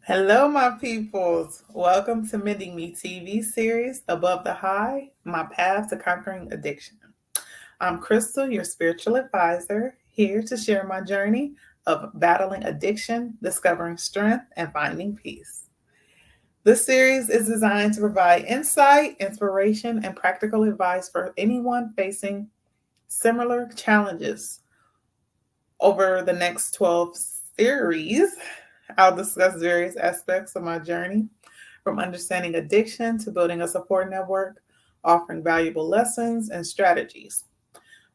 Hello, my peoples. Welcome to Mending Me TV series, Above the High, My Path to Conquering Addiction. I'm Crystal, your spiritual advisor, here to share my journey of battling addiction, discovering strength, and finding peace. This series is designed to provide insight, inspiration, and practical advice for anyone facing similar challenges. Over the next 12 series, I'll discuss various aspects of my journey, from understanding addiction to building a support network, offering valuable lessons and strategies.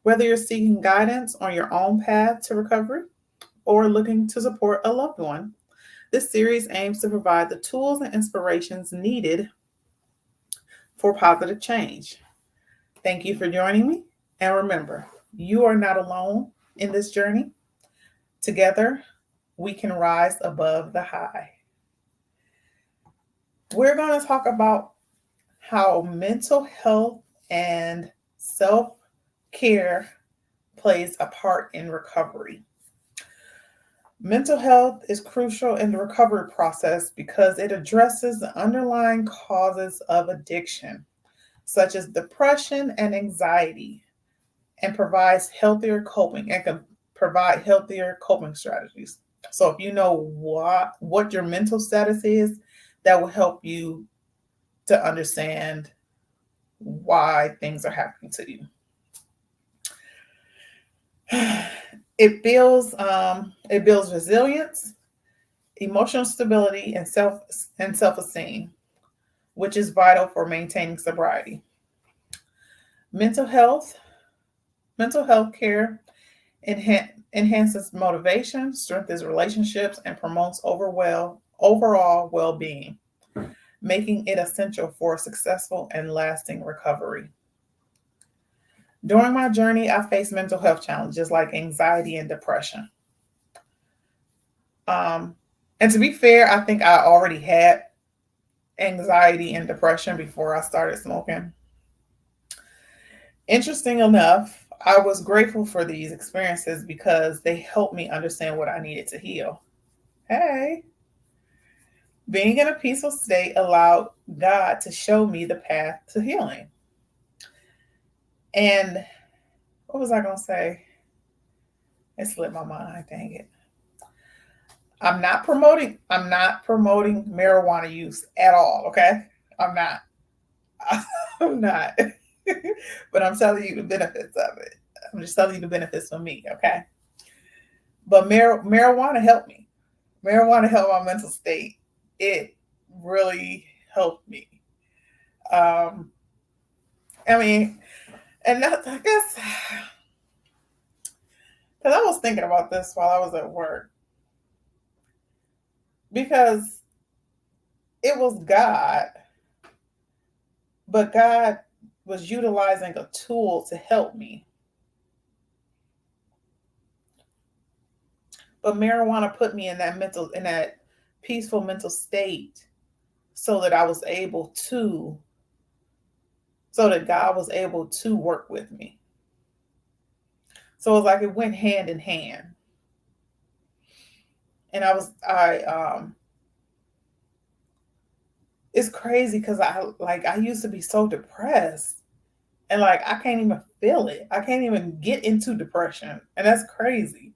Whether you're seeking guidance on your own path to recovery or looking to support a loved one, this series aims to provide the tools and inspirations needed for positive change. Thank you for joining me. And remember, you are not alone in this journey. Together, we can rise above the high. We're going to talk about how mental health and self care plays a part in recovery. Mental health is crucial in the recovery process because it addresses the underlying causes of addiction, such as depression and anxiety, and provides healthier coping and can provide healthier coping strategies. So if you know what your mental status is, that will help you to understand why things are happening to you. It builds resilience, emotional stability, and self-esteem, which is vital for maintaining sobriety. Mental health mental health care enhances motivation, strengthens relationships, and promotes overall well-being, making it essential for successful and lasting recovery. During my journey, I faced mental health challenges like anxiety and depression. Um, and to be fair, I think I already had anxiety and depression before I started smoking. Interesting enough, I was grateful for these experiences because they helped me understand what I needed to heal. Hey, being in a peaceful state allowed God to show me the path to healing. And what was I going to say? It slipped my mind. Dang it. I'm not promoting marijuana use at all, okay? I'm not. I'm not. But I'm telling you the benefits of it. I'm just telling you the benefits for me, okay? But marijuana helped me. Marijuana helped my mental state. It really helped me. Um, I mean, and that, I guess, because I was thinking about this while I was at work, because it was God, but God was utilizing a tool to help me. But marijuana put me in that peaceful mental state so that I was able to, so that God was able to work with me. So it was like it went hand in hand. And it's crazy because I used to be so depressed, and like I can't even feel it. I can't even get into depression. And that's crazy.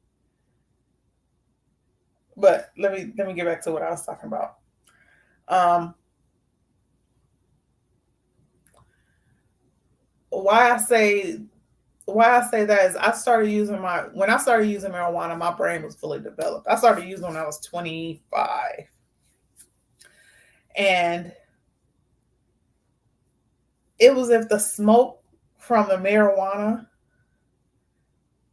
But let me get back to what I was talking about. Um why I say why I say that is when I started using marijuana, my brain was fully developed. I started using when I was 25. And it was if the smoke from the marijuana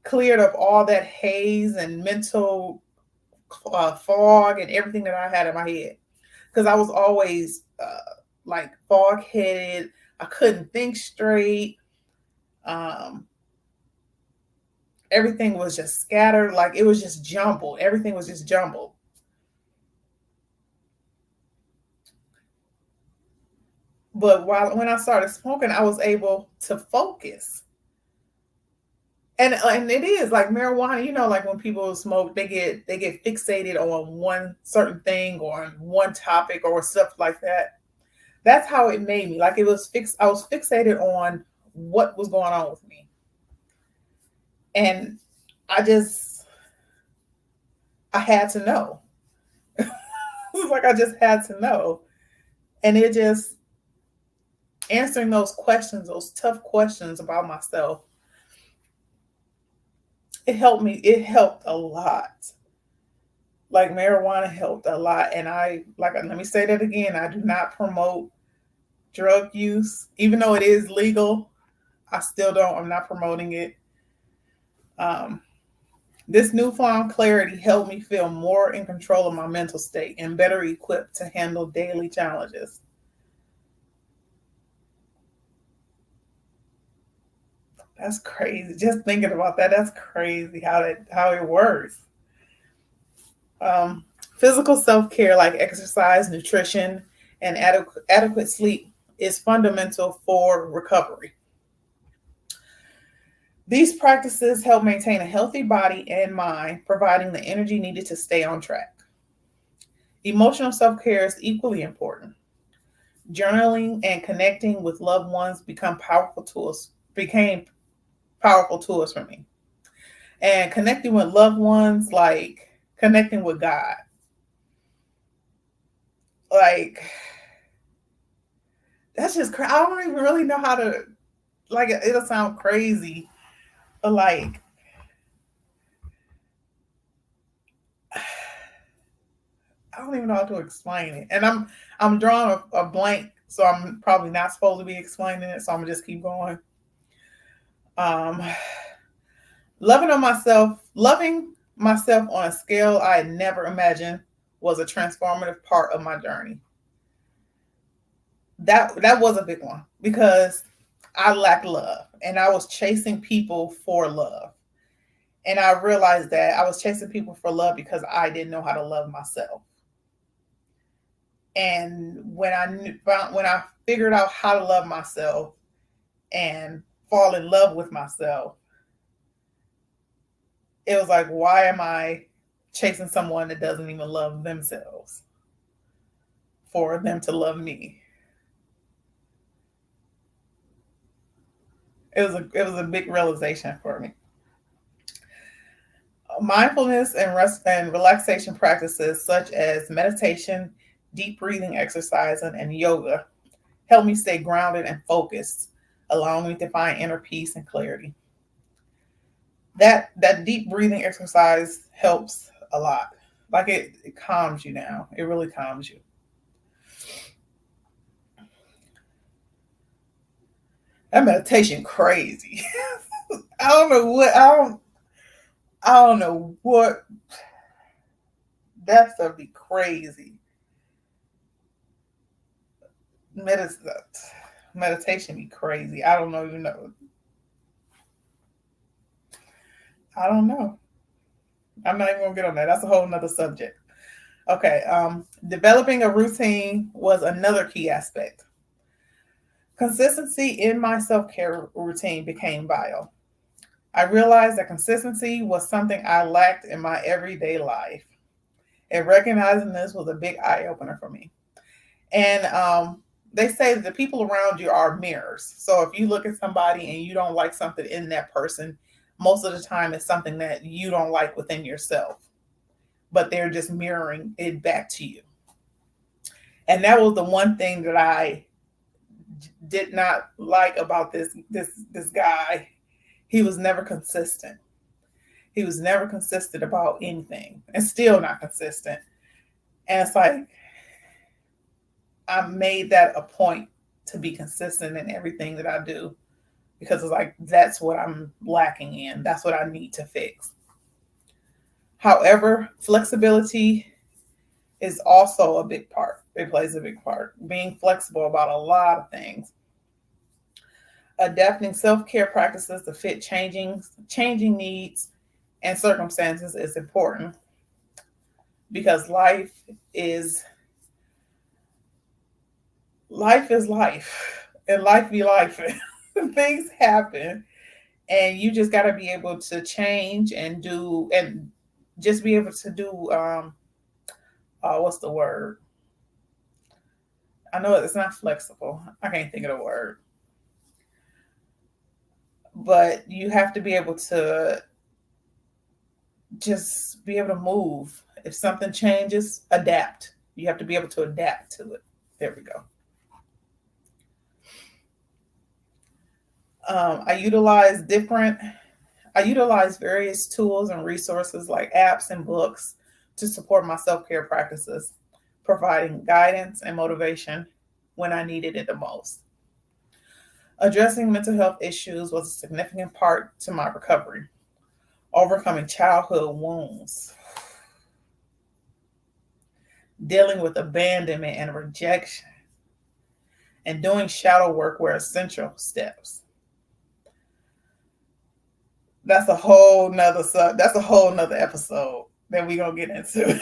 cleared up all that haze and mental fog and everything that I had in my head. Because I was always like fog headed. I couldn't think straight. Um, Everything was just scattered. Like it was just jumbled. Everything was just jumbled. But when I started smoking, I was able to focus. And it is like marijuana, like when people smoke, they get fixated on one certain thing or on one topic or stuff like that. That's how it made me. Like it was fixed. I was fixated on what was going on with me. And I just I had to know. It was like I just had to know. And it just answering those questions, those tough questions about myself, it helped me. It helped a lot. Like marijuana helped a lot. And let me say that again. I do not promote drug use, even though it is legal. I'm not promoting it. Um, this newfound clarity helped me feel more in control of my mental state and better equipped to handle daily challenges. That's crazy. Just thinking about that, that's crazy how it works. Um, Physical self care like exercise, nutrition, and adequate sleep is fundamental for recovery. These practices help maintain a healthy body and mind, providing the energy needed to stay on track. Emotional self care is equally important. Journaling and connecting with loved ones became powerful tools for me. And connecting with loved ones, like connecting with God. Like that's just I don't even really know how to, like, it'll sound crazy, but like I don't even know how to explain it. And I'm drawing a blank, so I'm probably not supposed to be explaining it. So I'm gonna just keep going. Um, loving myself on a scale I had never imagined was a transformative part of my journey. That was a big one because I lacked love and I was chasing people for love. And I realized that I was chasing people for love because I didn't know how to love myself. And when I figured out how to love myself and fall in love with myself, it was like, why am I chasing someone that doesn't even love themselves for them to love me? It was a big realization for me. Mindfulness and rest and relaxation practices such as meditation, deep breathing exercise, and yoga help me stay grounded and focused, allowing me to find inner peace and clarity. That deep breathing exercise helps a lot. Like it calms you down. It really calms you. That meditation crazy. I don't know what I don't know what that stuff be crazy. Medit- Meditation be crazy. I don't know even know. I don't know. I'm not even gonna get on that. That's a whole nother subject. Okay. Developing a routine was another key aspect. Consistency in my self care routine became vital. I realized that consistency was something I lacked in my everyday life. And recognizing this was a big eye opener for me. And they say that the people around you are mirrors. So if you look at somebody and you don't like something in that person, most of the time it's something that you don't like within yourself, but they're just mirroring it back to you. And that was the one thing that I did not like about this guy. He was never consistent. He was never consistent about anything and still not consistent. And it's like I made that a point to be consistent in everything that I do because it's like that's what I'm lacking in. That's what I need to fix. However, flexibility is also a big part. It plays a big part. Being flexible about a lot of things. Adapting self-care practices to fit changing needs and circumstances is important because life is life and life be life. Things happen And you just got to be able to change and do, and just be able to do, what's the word? I know it's not flexible. I can't think of the word. But you have to be able to just be able to move. If something changes, adapt. You have to be able to adapt to it. There we go. I utilize various tools and resources like apps and books to support my self-care practices, providing guidance and motivation when I needed it the most. Addressing mental health issues was a significant part to my recovery. Overcoming childhood wounds, dealing with abandonment and rejection, and doing shadow work were essential steps. That's a whole nother episode that we're gonna get into.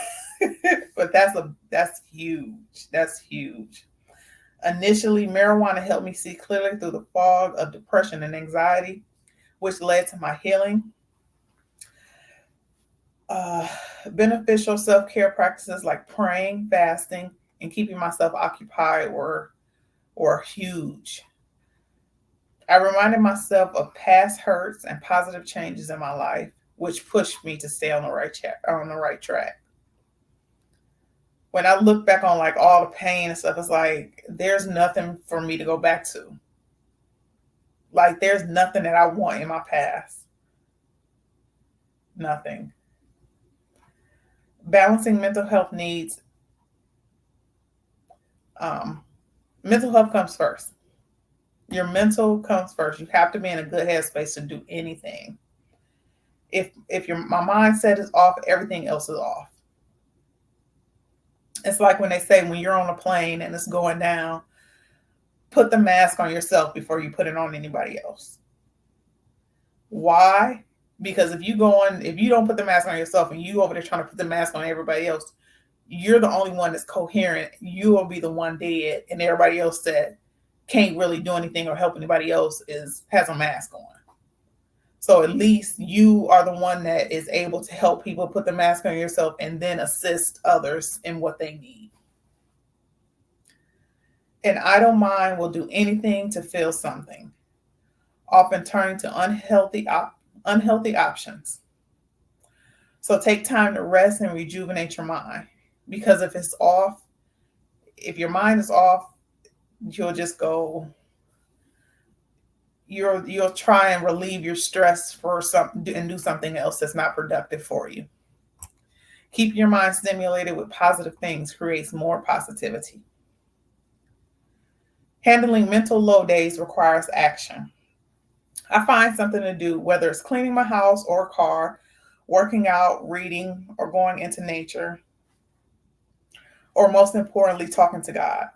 But that's huge. That's huge. Initially, marijuana helped me see clearly through the fog of depression and anxiety, which led to my healing. Beneficial self-care practices like praying, fasting, and keeping myself occupied were huge. I reminded myself of past hurts and positive changes in my life, which pushed me to stay on the right track. When I look back on like all the pain and stuff, it's like there's nothing for me to go back to. Like there's nothing that I want in my past. Nothing. Balancing mental health needs. Mental health comes first. Your mental comes first. You have to be in a good headspace to do anything. If my mindset is off, everything else is off. It's like when they say when you're on a plane and it's going down, put the mask on yourself before you put it on anybody else. Why? Because if you don't put the mask on yourself and you over there trying to put the mask on everybody else, you're the only one that's coherent. You will be the one dead, and everybody else that can't really do anything or help anybody else has a mask on. So at least you are the one that is able to help people, put the mask on yourself, and then assist others in what they need. An idle mind will do anything to feel something, often turning to unhealthy options. So take time to rest and rejuvenate your mind, because if your mind is off, you'll just go. You'll try and relieve your stress for something and do something else that's not productive for you. Keep your mind stimulated with positive things creates more positivity. Handling mental low days requires action. I find something to do, whether it's cleaning my house or car, working out, reading, or going into nature, or most importantly, talking to God.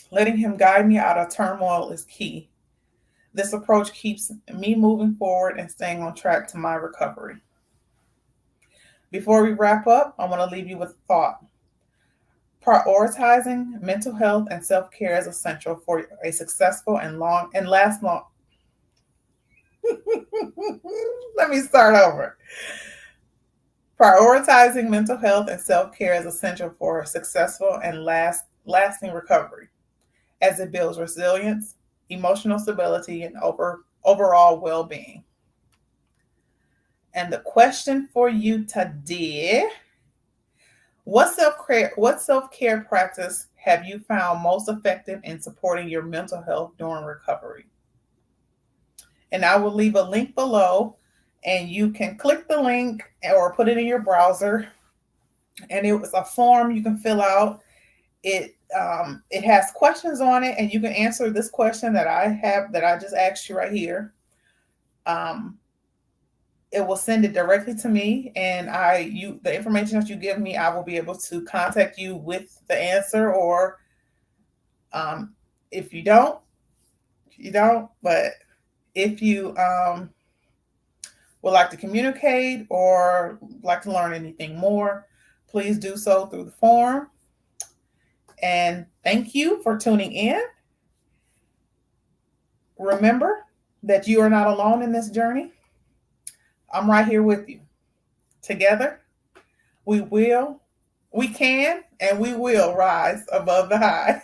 Letting Him guide me out of turmoil is key. This approach keeps me moving forward and staying on track to my recovery. Before we wrap up, I want to leave you with a thought. Prioritizing mental health and self-care is essential for a successful and last long. Let me start over. Prioritizing mental health and self-care is essential for a successful and lasting recovery, as it builds resilience, emotional stability, and overall well-being. And the question for you today: what self-care practice have you found most effective in supporting your mental health during recovery? And I will leave a link below, and you can click the link or put it in your browser. And it was a form you can fill out. It has questions on it, and you can answer this question that I just asked you right here. It will send it directly to me, and the information that you give me, I will be able to contact you with the answer. Or if you don't, you don't. But if you would like to communicate or like to learn anything more, please do so through the form. And thank you for tuning in. Remember, that you are not alone in this journey. I'm right here with you. Together, we will, we can, and we will rise above the high.